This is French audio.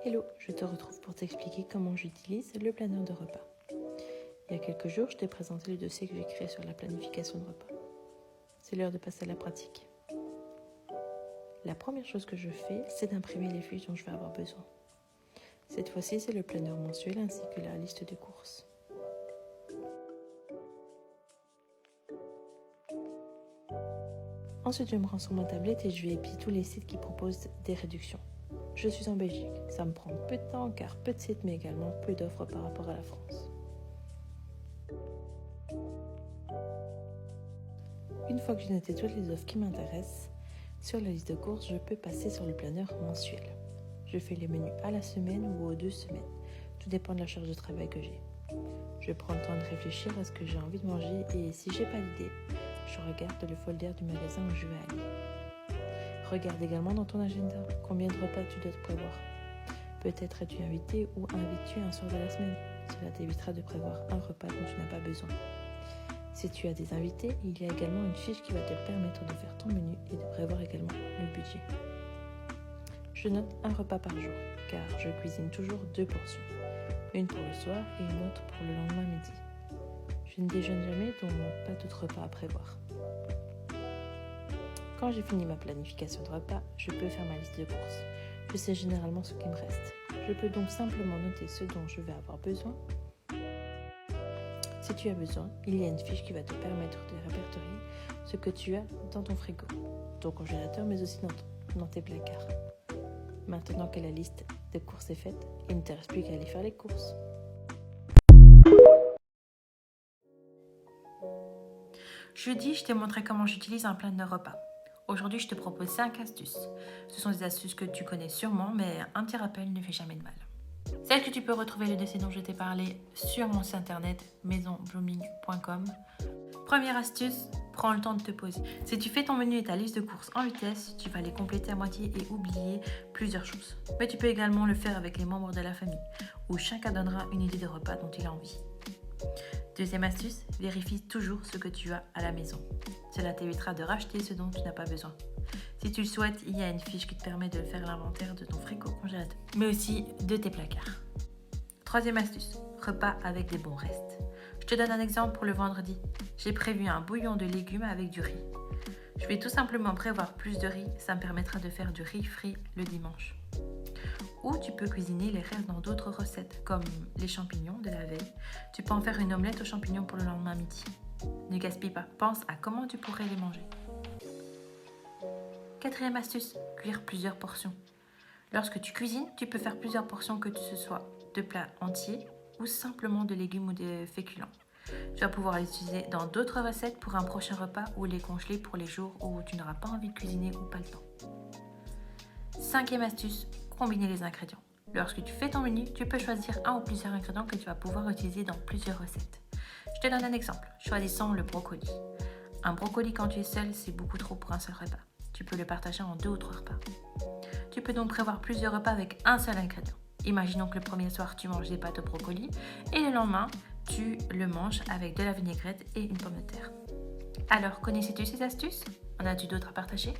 Hello, je te retrouve pour t'expliquer comment j'utilise le planeur de repas. Il y a quelques jours, je t'ai présenté le dossier que j'ai créé sur la planification de repas. C'est l'heure de passer à la pratique. La première chose que je fais, c'est d'imprimer les fiches dont je vais avoir besoin. Cette fois-ci, c'est le planeur mensuel ainsi que la liste de courses. Ensuite, je me rends sur ma tablette et je vais épier tous les sites qui proposent des réductions. Je suis en Belgique, ça me prend peu de temps car peu de sites mais également peu d'offres par rapport à la France. Une fois que j'ai noté toutes les offres qui m'intéressent, sur la liste de courses, je peux passer sur le planeur mensuel. Je fais les menus à la semaine ou aux 2 semaines, tout dépend de la charge de travail que j'ai. Je prends le temps de réfléchir à ce que j'ai envie de manger et si j'ai pas d'idée, je regarde le folder du magasin où je vais aller. Regarde également dans ton agenda combien de repas tu dois te prévoir. Peut-être es-tu invité ou invites-tu un soir de la semaine. Cela t'évitera de prévoir un repas dont tu n'as pas besoin. Si tu as des invités, il y a également une fiche qui va te permettre de faire ton menu et de prévoir également le budget. Je note un repas par jour, car je cuisine toujours 2 portions. Une pour le soir et une autre pour le lendemain midi. Je ne déjeune jamais, donc pas d'autres repas à prévoir. Quand j'ai fini ma planification de repas, je peux faire ma liste de courses. Je sais généralement ce qui me reste. Je peux donc simplement noter ce dont je vais avoir besoin. Si tu as besoin, il y a une fiche qui va te permettre de répertorier ce que tu as dans ton frigo, ton congélateur, mais aussi dans tes placards. Maintenant que la liste de courses est faite, il ne te reste plus qu'à aller faire les courses. Jeudi, je t'ai montré comment j'utilise un planeur de repas. Aujourd'hui, je te propose 5 astuces. Ce sont des astuces que tu connais sûrement, mais un petit rappel ne fait jamais de mal. Celle que tu peux retrouver le dossier dont je t'ai parlé sur mon site internet maisonblooming.com. Première astuce, prends le temps de te poser. Si tu fais ton menu et ta liste de courses en vitesse, tu vas les compléter à moitié et oublier plusieurs choses. Mais tu peux également le faire avec les membres de la famille, où chacun donnera une idée de repas dont il a envie. Deuxième astuce, vérifie toujours ce que tu as à la maison. Cela t'évitera de racheter ce dont tu n'as pas besoin. Si tu le souhaites, il y a une fiche qui te permet de faire l'inventaire de ton frigo congélateur, mais aussi de tes placards. Troisième astuce, repas avec des bons restes. Je te donne un exemple pour le vendredi. J'ai prévu un bouillon de légumes avec du riz. Je vais tout simplement prévoir plus de riz, ça me permettra de faire du riz frit le dimanche. Ou tu peux cuisiner les restes dans d'autres recettes, comme les champignons de la veille. Tu peux en faire une omelette aux champignons pour le lendemain midi. Ne gaspille pas, pense à comment tu pourrais les manger. Quatrième astuce, cuire plusieurs portions. Lorsque tu cuisines, tu peux faire plusieurs portions, que ce soit de plats entiers ou simplement de légumes ou de féculents. Tu vas pouvoir les utiliser dans d'autres recettes pour un prochain repas ou les congeler pour les jours où tu n'auras pas envie de cuisiner ou pas le temps. Cinquième astuce, combiner les ingrédients. Lorsque tu fais ton menu, tu peux choisir un ou plusieurs ingrédients que tu vas pouvoir utiliser dans plusieurs recettes. Je te donne un exemple. Choisissons le brocoli. Un brocoli quand tu es seul, c'est beaucoup trop pour un seul repas. Tu peux le partager en 2 ou 3 repas. Tu peux donc prévoir plusieurs repas avec un seul ingrédient. Imaginons que le premier soir, tu manges des pâtes au brocoli et le lendemain, tu le manges avec de la vinaigrette et une pomme de terre. Alors, connaissais-tu ces astuces? En as-tu d'autres à partager?